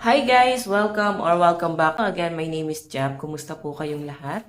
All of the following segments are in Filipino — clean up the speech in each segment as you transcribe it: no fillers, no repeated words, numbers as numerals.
Hi guys! Welcome back. Again, my name is Jab. Kumusta po kayong lahat?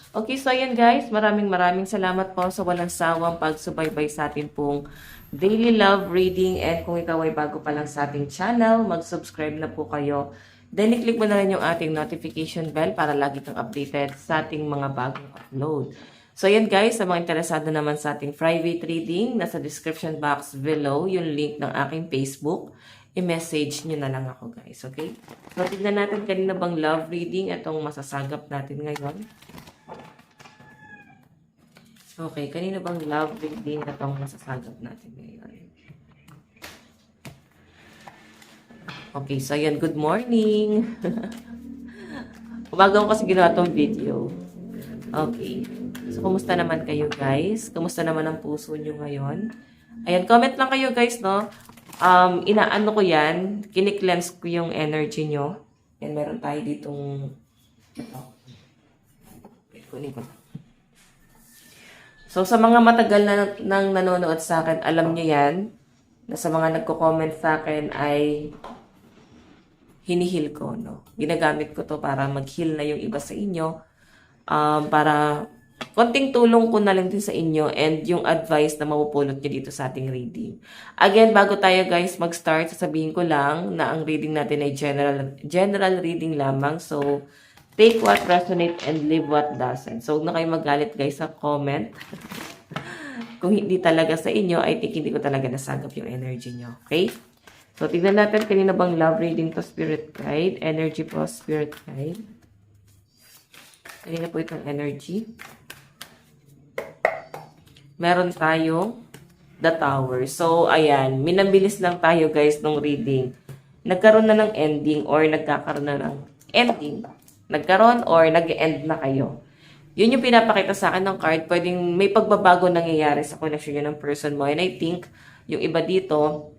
Okay, so ayan guys, maraming salamat po sa walang sawang pagsubaybay sa atin pong daily love reading. And kung ikaw ay bago pa lang sa ating channel, mag-subscribe na po kayo. Then, i-click mo na rin yung ating notification bell para lagi kang updated sa ating mga bagong upload. So, ayan guys, sa mga interesado naman sa ating private reading, nasa description box below yung link ng aking Facebook. I-message nyo na lang ako guys, okay? So, tignan natin kanina bang love reading itong masasagap natin ngayon. Okay, kanina bang love reading itong masasagap natin ngayon? Okay, so ayan, good morning! Umaga ko kasi ginawa itong video. Okay. So, kumusta naman kayo guys? Kumusta naman ang puso nyo ngayon? Ayan, comment lang kayo guys, no? Inaano ko yan, kini-cleanse ko yung energy nyo. Yan, meron tayo ditong ito. Kunin ko. So, sa mga matagal na nang nanonood sa akin, alam nyo yan, na sa mga nagko-comment sa akin ay hinihil ko, no? Ginagamit ko to para mag-heal na yung iba sa inyo. Para konting tulong ko na lang din sa inyo and yung advice na mapupulot nyo dito sa ating reading. Again, bago tayo guys mag-start, sasabihin ko lang na ang reading natin ay general reading lamang. So, take what resonate and leave what doesn't. So, huwag na kayo magalit guys sa comment. Kung hindi talaga sa inyo, I think hindi ko talaga nasagap yung energy nyo. Okay? So, tignan natin kanina bang love reading to spirit guide. Energy po, spirit guide. Kanina po itong energy. Meron tayong the tower. So, ayan. Minabilis lang tayo guys nung reading. Nagkaroon na ng ending or nagkakaroon na ng ending. Nagkaroon or nag-end na kayo. Yun yung pinapakita sa akin ng card. Pwedeng may pagbabago nangyayari sa connection nyo ng person mo. And I think, yung iba dito,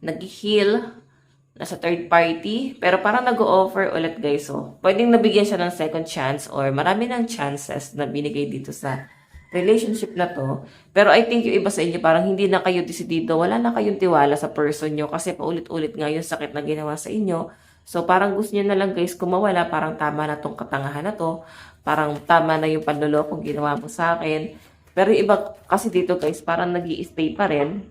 nag-heal, nasa third party, pero parang nag-o-offer ulit guys. So, pwedeng nabigyan siya ng second chance or marami ng chances na binigay dito sa relationship na to. Pero I think yung iba sa inyo, parang hindi na kayo decidido, wala na kayong tiwala sa person nyo kasi paulit-ulit nga yung sakit na ginawa sa inyo. So, parang gusto nyo na lang guys kumawala, parang tama na tong katangahan na to, parang tama na yung panlolokong ginawa mo sa akin. Pero yung iba kasi dito guys, parang nag-i-stay pa rin.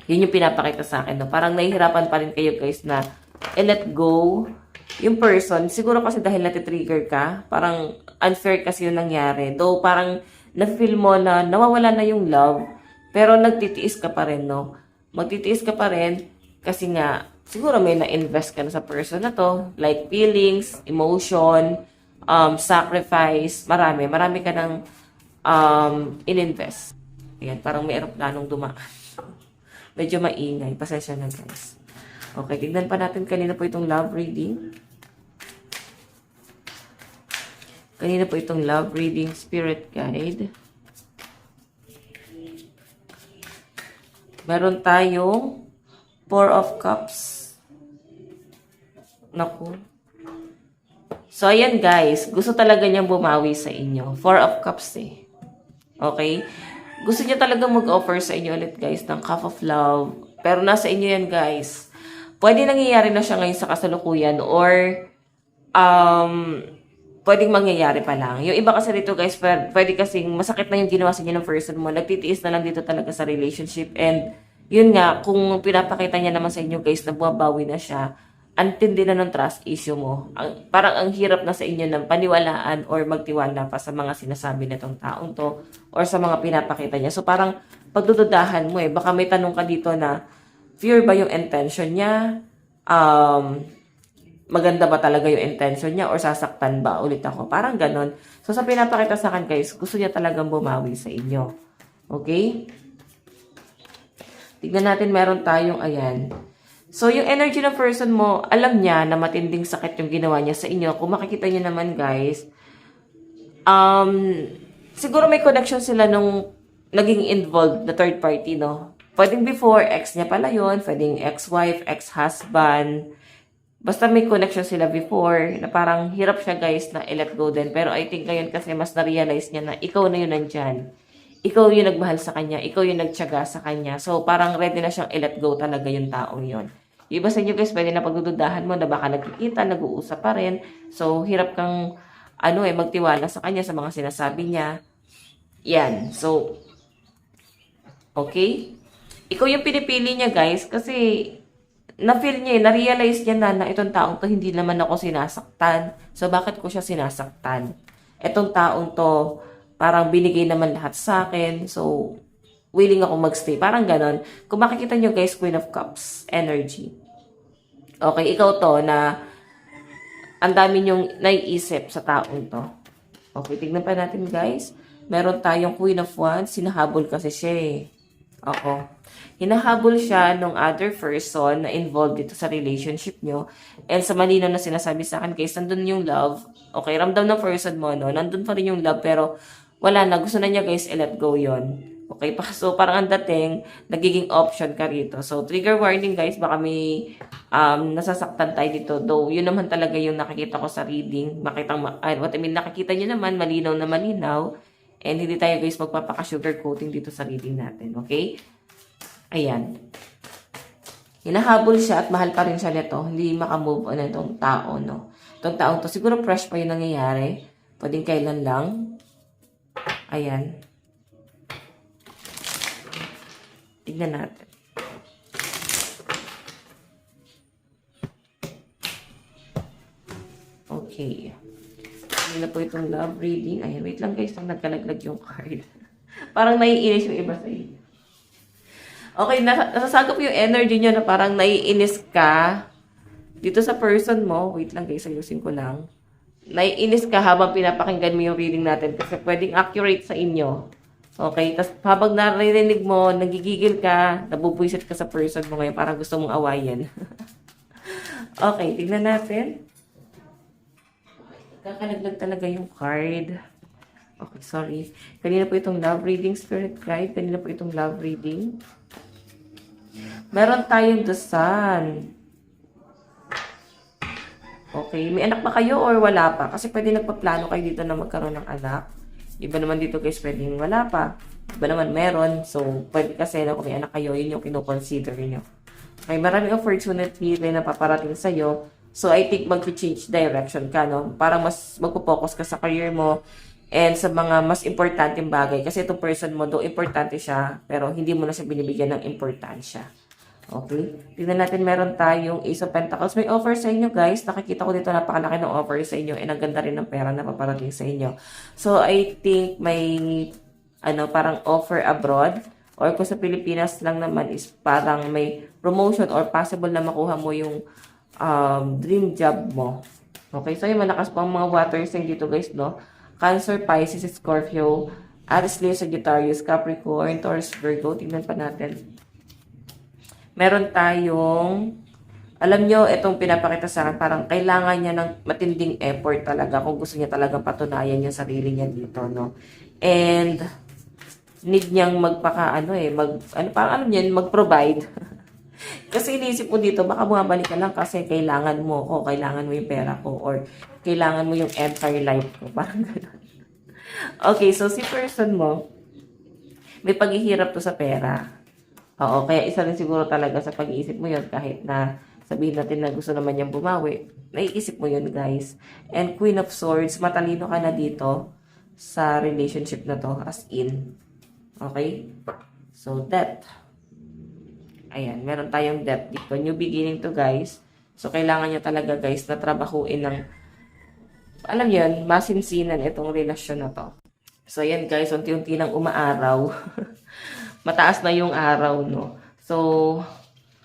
Yun yung pinapakita sa akin. No? Parang nahihirapan pa rin kayo guys na let go yung person. Siguro kasi dahil natitrigger ka, parang unfair kasi yung nangyari. Though parang na-feel mo na nawawala na yung love, pero nagtitiis ka pa rin, no? Magtitiis ka pa rin kasi nga, siguro may na-invest ka na sa person na to. Like feelings, emotion, sacrifice, marami ka ng in-invest. Ayan, parang may aeroplanong dumaan. Medyo maingay. Pasensya na guys. Okay, tignan pa natin kanina po itong love reading. Kanina po itong love reading spirit guide. Meron tayong Four of Cups. Naku. So, ayan guys. Gusto talaga niyang bumawi sa inyo. Four of Cups eh. Okay? Gusto niya talaga mag-offer sa inyo ulit guys ng cup of love. Pero nasa inyo yan guys. Pwede nangyayari na siya ngayon sa kasalukuyan or pwedeng mangyayari pa lang. Yung iba kasi dito guys, pwede kasing masakit na yung ginawa sa inyo ng person mo. Nagtitiis na lang dito talaga sa relationship. And yun nga, kung pinapakita niya naman sa inyo guys na bumabawi na siya, antindi na ng trust issue mo. Parang ang hirap na sa inyo ng paniwalaan or magtiwala pa sa mga sinasabi nitong taong to or sa mga pinapakita niya. So parang pagdududahan mo eh. Baka may tanong ka dito na pure ba yung intention niya? Maganda ba talaga yung intention niya or sasaktan ba ulit ako? Parang ganon. So sa pinapakita sa akin guys, gusto niya talagang bumawi sa inyo. Okay? Tignan natin, meron tayong ayan. So, yung energy ng person mo, alam niya na matinding sakit yung ginawa niya sa inyo. Kung makikita niyo naman, guys, siguro may connection sila nung naging involved na third party, no? Pwedeng before, ex niya pala yun. Pwedeng ex-wife, ex-husband. Basta may connection sila before na parang hirap siya, guys, na i-let go din. Pero I think ngayon kasi mas na-realize niya na ikaw na yun nandyan. Ikaw yung nagmahal sa kanya. Ikaw yung nagtiyaga sa kanya. So, parang ready na siyang i-let go talaga yung taong yun. Yung iba sa inyo guys, pwede na pagdududahan mo na baka nagkikita, nag-uusap pa rin. So, hirap kang, magtiwala sa kanya, sa mga sinasabi niya. Yan. So, okay? Ikaw yung pinipili niya guys, kasi na-feel niya, na-realize niya na itong taong to hindi naman ako sinasaktan. So, bakit ko siya sinasaktan? Itong taong to, parang binigay naman lahat sa akin. So, willing ako magstay. Parang ganon. Kung makikita nyo guys, Queen of Cups energy. Okay, ikaw to na ang dami nyong naiisip sa taong to. Okay, tignan pa natin guys. Meron tayong Queen of Wands. Sinahabol kasi siya eh. Oo. Hinahabol siya nung other person na involved dito sa relationship nyo. And sa malinaw na sinasabi sa akin guys, nandun yung love. Okay, ramdam ng person mo, no? Nandun pa rin yung love, pero wala na. Gusto na niya guys, i-let go yon. Okay, so parang ang dating, nagiging option ka rito. So, trigger warning guys, baka may nasasaktan tayo dito. Though, yun naman talaga yung nakikita ko sa reading. Nakikita nyo naman, malinaw na malinaw. And hindi tayo guys magpapaka-sugar coating dito sa reading natin. Okay? Ayan. Hinahabol siya at mahal pa rin siya nito. Hindi makamove on na itong tao, no? Itong taong to, siguro fresh pa yung nangyayari. Pwedeng kailan lang. Ayan. Tignan natin. Okay. Hindi na po itong love reading. Ayan, wait lang guys. Nagkalaglag yung card. Parang naiinis yung iba sa inyo. Okay, nasasagap yung energy nyo na parang naiinis ka dito sa person mo. Wait lang guys, ayusin ko lang. Naiinis ka habang pinapakinggan mo yung reading natin kasi pwedeng accurate sa inyo. Okay, tapos habang naririnig mo, nagigigil ka, nabubwisit ka sa person mo ngayon, parang gusto mong awayin. Okay, tignan natin. Kakalaglag talaga yung card. Okay, sorry. Kanina po itong love reading, spirit guide. Kanina po itong love reading. Meron tayong the sun. Okay, may anak pa kayo or wala pa? Kasi pwede nagpaplano kayo dito na magkaroon ng anak. Iba naman dito guys, pwedeng wala pa. Iba naman meron. So, pwede kasi na kung may anak kayo, yun yung kinoconsider nyo. Okay, maraming opportunity rin na paparating sa'yo. So, I think mag-change direction ka, no? Parang mas magpo-focus ka sa career mo and sa mga mas importanteng bagay. Kasi itong person mo, do importante siya, pero hindi mo na siya binibigyan ng importansya. Okay? Tignan natin, meron tayong Ace of Pentacles. May offer sa inyo, guys. Nakikita ko dito, napakalaki ng offer sa inyo. And ang ganda rin ng pera na paparating sa inyo. So, I think may, parang offer abroad. Or kung sa Pilipinas lang naman is parang may promotion or possible na makuha mo yung dream job mo. Okay? So, yung malakas po ang mga water sign dito, guys, no? Cancer, Pisces, Scorpio, Aries, Leo, Sagittarius, Capricorn, Taurus, Virgo. Tingnan pa natin. Meron tayong, alam nyo, itong pinapakita sa akin, parang kailangan niya ng matinding effort talaga kung gusto niya talagang patunayan yung sarili niya dito, no? And, need niyang mag-provide. Kasi iniisip mo dito, baka bumabalik ka lang kasi kailangan mo ko, kailangan mo yung pera ko, or kailangan mo yung entire life ko. Parang gano'n. Okay, so si person mo, may paghihirap to sa pera. Oo, kaya isa rin siguro talaga sa pag-iisip mo yun kahit na sabihin natin na gusto naman niyang bumawi. Naiisip mo yun, guys. And Queen of Swords, matalino ka na dito sa relationship na to as in. Okay? So, death. Ayan, meron tayong death dito. New beginning to, guys. So, kailangan niya talaga, guys, na trabahuin ng, alam yun, masinsinan itong relasyon na to. So, ayan, guys, unti-unti nang umaaraw. Mataas na yung araw, no? So,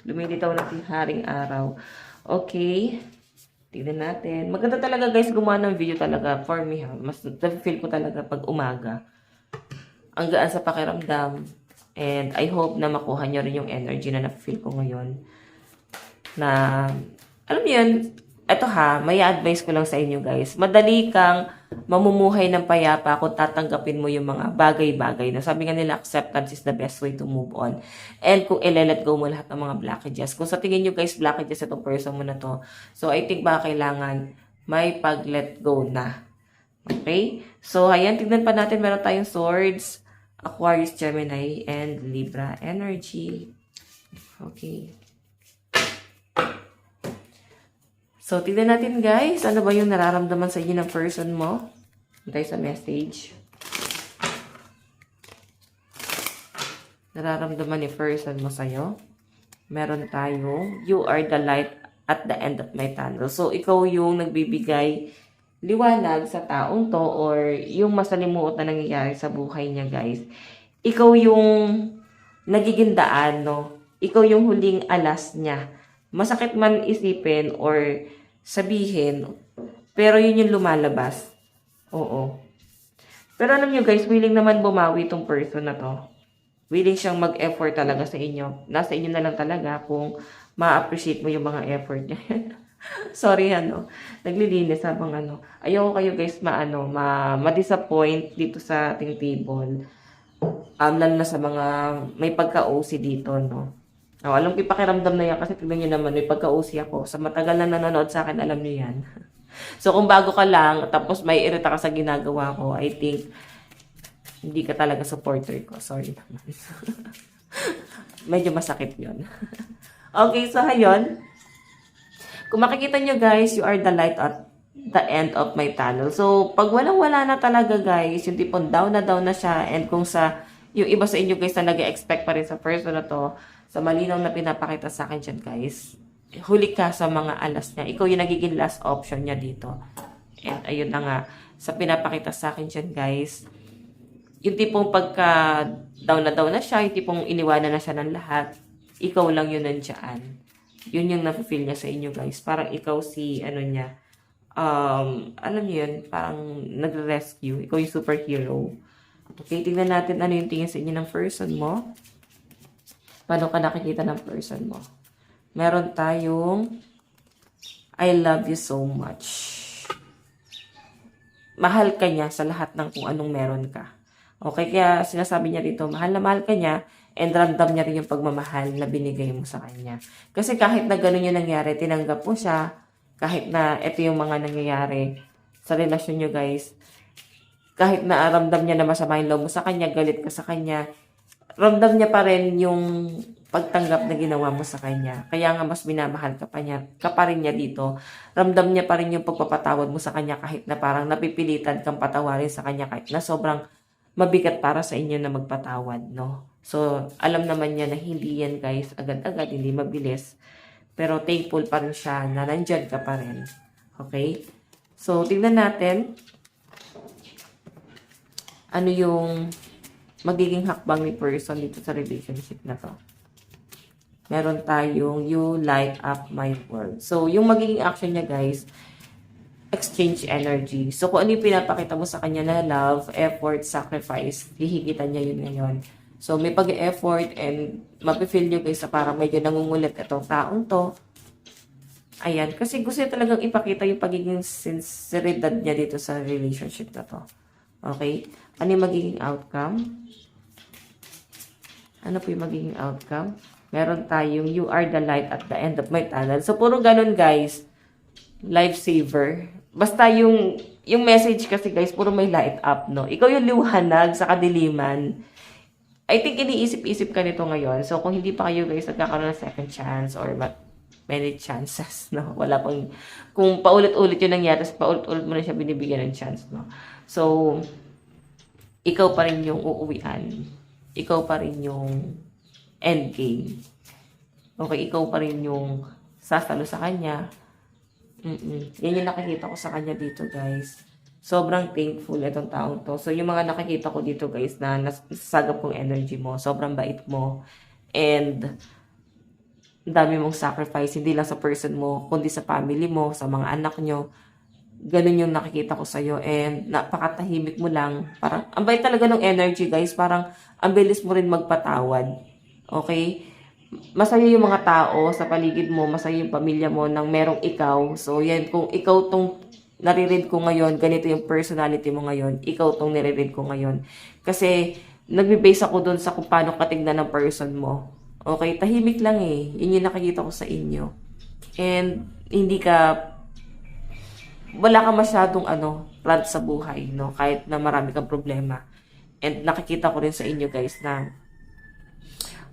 lumilitaw na yung haring araw. Okay. Tignan natin. Maganda talaga, guys, gumawa ng video talaga. For me, ha? Mas feel ko talaga pag umaga. Ang gaan sa pakiramdam. And I hope na makuha nyo rin yung energy na na-feel ko ngayon. Na, alam mo yun, eto ha, may advice ko lang sa inyo, guys. Madali kang mamumuhay ng payapa kung tatanggapin mo yung mga bagay-bagay. Na sabi nga nila, acceptance is the best way to move on. And kung i-let go mo lahat ng mga blockages. Kung sa tingin nyo, guys, blockages itong person mo na to. So, I think baka kailangan may pag-let go na. Okay? So, ayan, tignan pa natin. Meron tayong swords, Aquarius, Gemini, and Libra energy. Okay. So, tignan natin guys, ano ba yung nararamdaman sa inyo ng person mo? Tayo sa message. Nararamdaman ni person mo sa'yo. Meron tayong, you are the light at the end of my tunnel. So, ikaw yung nagbibigay liwanag sa taong to or yung masalimuot na nangyayari sa buhay niya, guys. Ikaw yung nagiging daan, no? Ikaw yung huling alas niya. Masakit man isipin or sabihin, pero yun yung lumalabas. Oo. Pero alam nyo guys, willing naman bumawi itong person na to. Willing siyang mag-effort talaga sa inyo. Nasa inyo na lang talaga kung ma-appreciate mo yung mga effort niya. Sorry, naglilinis habang Ayoko kayo guys ma-disappoint dito sa ating table. Lalo na sa mga may pagka-OC dito, no? Alam ko ipakiramdam na yan kasi tignan nyo naman, may pagka-OC ako. Sa matagal na nanonood sa akin, alam nyo yan. So, kung bago ka lang, tapos may irita ka sa ginagawa ko, I think, hindi ka talaga supporter ko. Sorry naman. Medyo masakit yun. Okay, so ngayon, kung makikita nyo guys, you are the light at the end of my tunnel. So, pag walang-wala na talaga guys, yung tipong down na siya, and kung sa, yung iba sa inyo guys na nag-expect pa rin sa person na to, sa malinaw na pinapakita sa akin dyan guys, huli ka sa mga alas niya. Ikaw yung nagiging last option niya dito. And ayun na nga, sa pinapakita sa akin dyan guys, yung tipong pagka down na siya, yung tipong iniwanan na siya ng lahat, ikaw lang yun nandiyan. Yun yung na-feel niya sa inyo guys. Parang ikaw si, niya, alam niyo yun, parang nagre-rescue. Ikaw yung superhero. Okay, tingnan natin ano yung tingin sa inyo ng person mo. Paano ka nakikita ng person mo? Meron tayong I love you so much. Mahal ka niya sa lahat ng kung anong meron ka. Okay, kaya sinasabi niya dito, mahal na mahal ka niya, and ramdam niya rin yung pagmamahal na binigay mo sa kanya. Kasi kahit na ganun yung nangyari, tinanggap mo siya, kahit na ito yung mga nangyayari sa relasyon nyo guys, kahit na ramdam niya na masama yung loob mo sa kanya, galit ka sa kanya, ramdam niya pa rin yung pagtanggap na ginawa mo sa kanya. Kaya nga mas minamahal ka pa rin niya dito. Ramdam niya pa rin yung pagpapatawad mo sa kanya kahit na parang napipilitan kang patawarin sa kanya kahit na sobrang mabigat para sa inyo na magpatawad, no? So, alam naman niya na hindi yan guys agad-agad, hindi mabilis. Pero thankful pa rin siya na nandyan ka pa rin. Okay? So, tingnan natin ano yung magiging hakbang ni person dito sa relationship na to. Meron tayong you light up my world. So, yung magiging action niya guys, exchange energy. So, kung ano yung pinapakita mo sa kanya na love, effort, sacrifice, hihigitan niya yun ngayon. So, may pag-effort and mapifeel nyo guys na parang medyo nangungulit itong taong to. Ayan. Kasi gusto niya talagang ipakita yung pagiging sinceridad niya dito sa relationship na to. Okay? Ano yung magiging outcome? Ano po yung magiging outcome? Meron tayong you are the light at the end of my tunnel. So, puro ganun guys. Lifesaver. Basta yung message kasi guys, puro may light up, no? Ikaw yung liwanag sa kadiliman. I think iniisip-isip ka nito ngayon. So, kung hindi pa kayo guys nagkakaroon ng second chance or many chances, no? Wala pang, kung paulit-ulit yung nangyari, paulit-ulit mo na siya binibigyan ng chance, no? So, ikaw pa rin yung uuwian. Ikaw pa rin yung endgame. Okay, ikaw pa rin yung sasalo sa kanya. Yan yung nakikita ko sa kanya dito, guys. Sobrang thankful itong taong to. So, yung mga nakikita ko dito, guys, na nasasagap kong energy mo. Sobrang bait mo. And, dami mong sacrifice. Hindi lang sa person mo, kundi sa family mo, sa mga anak nyo. Ganun yung nakikita ko sa'yo. And, napakatahimik mo lang. Parang, ang bait talaga ng energy, guys. Parang, ang bilis mo rin magpatawad. Okay? Masaya yung mga tao sa paligid mo, masaya yung pamilya mo nang merong ikaw. So, yan, kung ikaw tong nariread ko ngayon, ganito yung personality mo ngayon, ikaw tong nariread ko ngayon. Kasi, nagbe-base ako dun sa kung paano katignan ng person mo. Okay? Tahimik lang eh. Yun yung nakikita ko sa inyo. And, wala ka masyadong plan sa buhay, no? Kahit na marami kang problema. And nakikita ko rin sa inyo guys na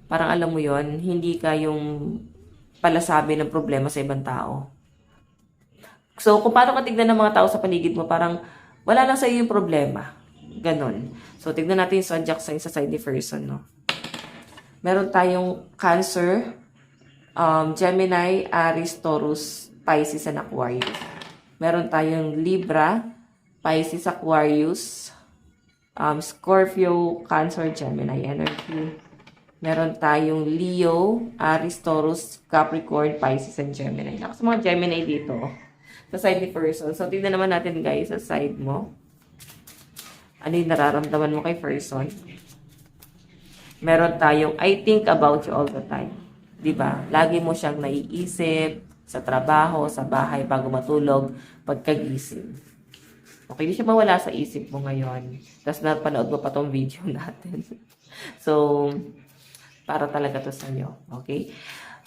parang alam mo yon, hindi ka yung palasabi ng problema sa ibang tao. So, kung paano ka tignan ng mga tao sa paligid mo, parang wala lang sa iyo yung problema. Ganon. So, tignan natin yung zodiac sign sa side ni person, no? Meron tayong Cancer, Gemini, Aries, Taurus, Pisces, and Aquarius. Meron tayong Libra, Pisces, Aquarius, Scorpio, Cancer, Gemini energy. Meron tayong Leo, Aries, Taurus, Capricorn, Pisces, and Gemini. Nakas mga Gemini dito. Sa side ni person. So, tignan naman natin guys sa side mo. Ano yung nararamdaman mo kay person? Meron tayong I think about you all the time. Diba? Lagi mo siyang naiisip sa trabaho, sa bahay, bago matulog, pagkagising. Okay, di siya mawala sa isip mo ngayon. Tapos napanood mo pa tong video natin. So, para talaga to sa'yo. Okay?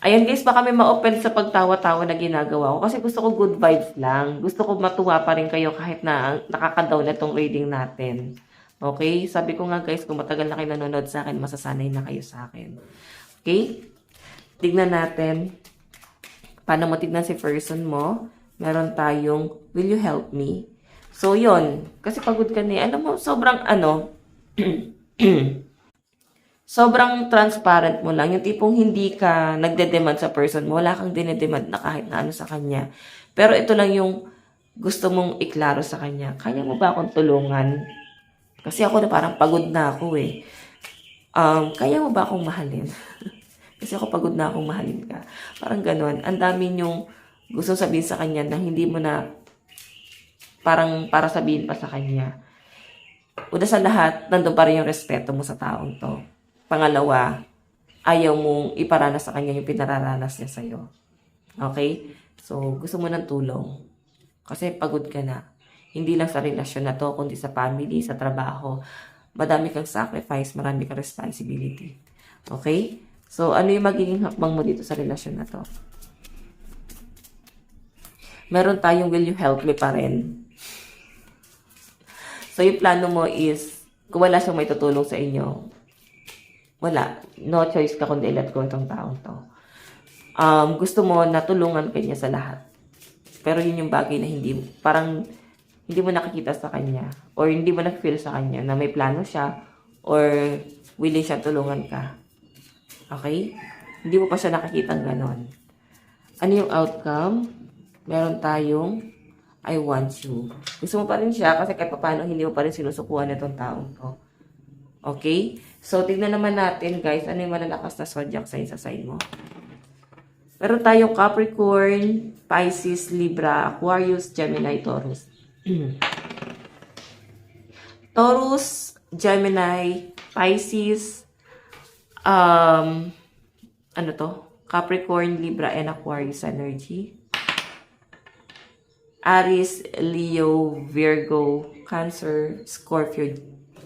Ayan guys, baka may ma-open sa pagtawa-tawa na ginagawa ko. Kasi gusto ko good vibes lang. Gusto ko matuwa pa rin kayo kahit na nakaka-down na itong reading natin. Okay? Sabi ko nga guys, kung matagal na kayo nanonood sa akin, masasanay na kayo sa akin. Okay? Tignan natin. Paano mo tignan si person mo? Meron tayong, will you help me? So, yon. Kasi pagod ka na. Alam mo, sobrang sobrang transparent mo lang. Yung tipong hindi ka nagde-demand sa person mo. Wala kang dinedemand na kahit na ano sa kanya. Pero ito lang yung gusto mong iklaro sa kanya. Kaya mo ba akong tulungan? Kasi ako na parang pagod na ako eh. Kaya mo ba akong mahalin? Kasi ako pagod na akong mahalin ka. Parang ganon. Ang dami yung gusto sabihin sa kanya na hindi mo na parang para sabihin pa sa kanya. Una sa lahat, nandun pa rin yung respeto mo sa taong to. Pangalawa, ayaw mong iparanas sa kanya yung pinararanas niya sa'yo. Okay? So, gusto mo ng tulong. Kasi pagod ka na. Hindi lang sa relasyon na to, kundi sa family, sa trabaho. Madami kang sacrifice, marami kang responsibility. Okay? So, ano yung magiging hakbang mo dito sa relasyon na to? Meron tayong will you help me pa rin. So, yung plano mo is, kung wala siyang may tutulong sa inyo, wala. No choice ka kundi let go itong taong to. Gusto mo na tulungan kanya sa lahat. Pero yun yung bagay na parang hindi mo nakikita sa kanya or hindi mo na-feel sa kanya na may plano siya or willing siya tulungan ka. Okay? Hindi mo pa siya nakikita ng ganon. Ano yung outcome? Meron tayong I want you. Gusto mo pa rin siya kasi kahit paano hindi mo pa rin sinusukuhan itong taong to. Okay? So, tignan naman natin, guys, ano yung malalakas na zodiac sign sa side mo. Meron tayong Capricorn, Pisces, Libra, Aquarius, Gemini, Taurus. Taurus, Gemini, Pisces, Capricorn, Libra, and Aquarius energy. Aries, Leo, Virgo, Cancer, Scorpio,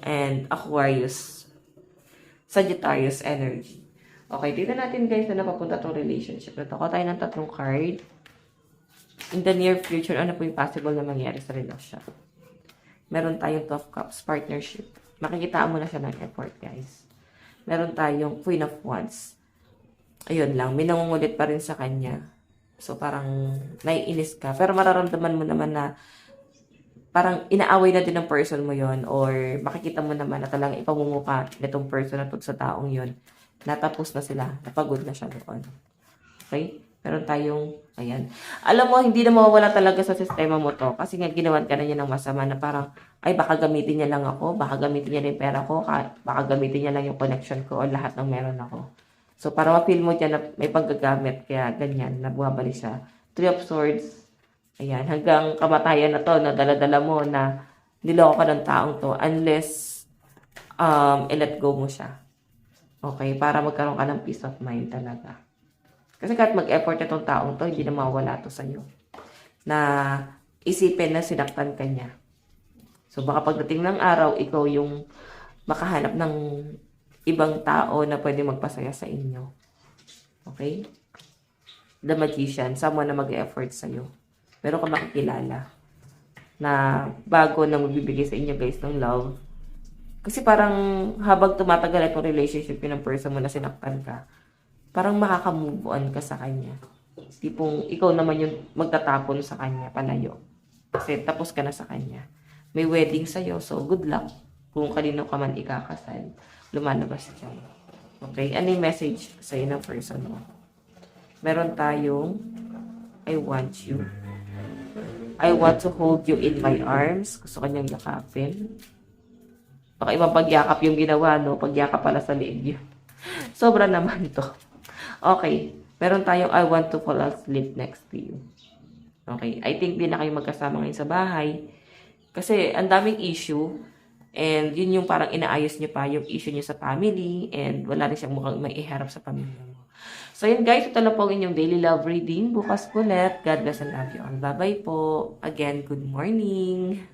and Aquarius, Sagittarius energy. Okay, dito natin guys na napapunta tong relationship na to. Kuha tayo ng tatlong card. In the near future, ano po yung possible na mangyari sa relasyon? Meron tayong 12 cups, partnership. Makikita mo na siya ng effort guys. Meron tayong Queen of Wands. Ayun lang, may nangungulit pa rin sa kanya. So parang naiinis ka. Pero mararamdaman mo naman na parang inaaway na din ng person mo yon or makikita mo naman na talagang ipamumuka nitong person na to sa taong yon. Natapos na sila. Napagod na siya doon. Okay? Meron tayong, ayan. Alam mo, hindi na mawawala talaga sa sistema mo to. Kasi nga, ginawan ka na niya ng masama na parang, ay, baka gamitin niya lang ako. Baka gamitin niya lang yung pera ko. Baka gamitin niya lang yung connection ko o lahat ng meron ako. So, para ma-feel mo dyan na may paggagamit. Kaya, ganyan, nabuhabali siya. Three of Swords. Ayan, hanggang kamatayan na to, na dala-dala mo na niloko ka ng taong to unless i-let go mo siya. Okay, para magkaroon ka ng peace of mind talaga. Kasi kahit mag-effort itong taong to, hindi na mawala to sa'yo. Na isipin na sinaktan ka niya. So baka pagdating ng araw, ikaw yung makahanap ng ibang tao na pwede magpasaya sa inyo. Okay? The Magician, someone na mag-effort sa'yo. Meron ka makikilala na bago na magbibigay sa inyo guys ng love. Kasi parang habang tumatagal itong relationship yun ng person mo na sinaktan ka, parang makaka-move on ka sa kanya. Tipong ikaw naman yung magtatapon sa kanya, palayo. Kasi tapos ka na sa kanya. May wedding sa'yo, so good luck. Kung kanino ka man ikakasal, lumalabas dyan. Okay? Ano yung message sa'yo ng person mo? Meron tayong I want you. I want to hold you in my arms. Gusto kanyang yakapin. Baka ibang pagyakap yung ginawa, no? Pagyakap pala sa liig yun. Sobra naman to. Okay. Meron tayong I want to fall asleep next to you. Okay. I think di na kayo magkasama ngayon sa bahay. Kasi ang daming issue. And yun yung parang inaayos niyo pa yung issue niyo sa family. And wala rin siyang mukhang may iharap sa pamilya mo. So yun guys, ito lang po ang inyong daily love reading. Bukas ulit. God bless and love you all. Bye-bye po. Again, good morning.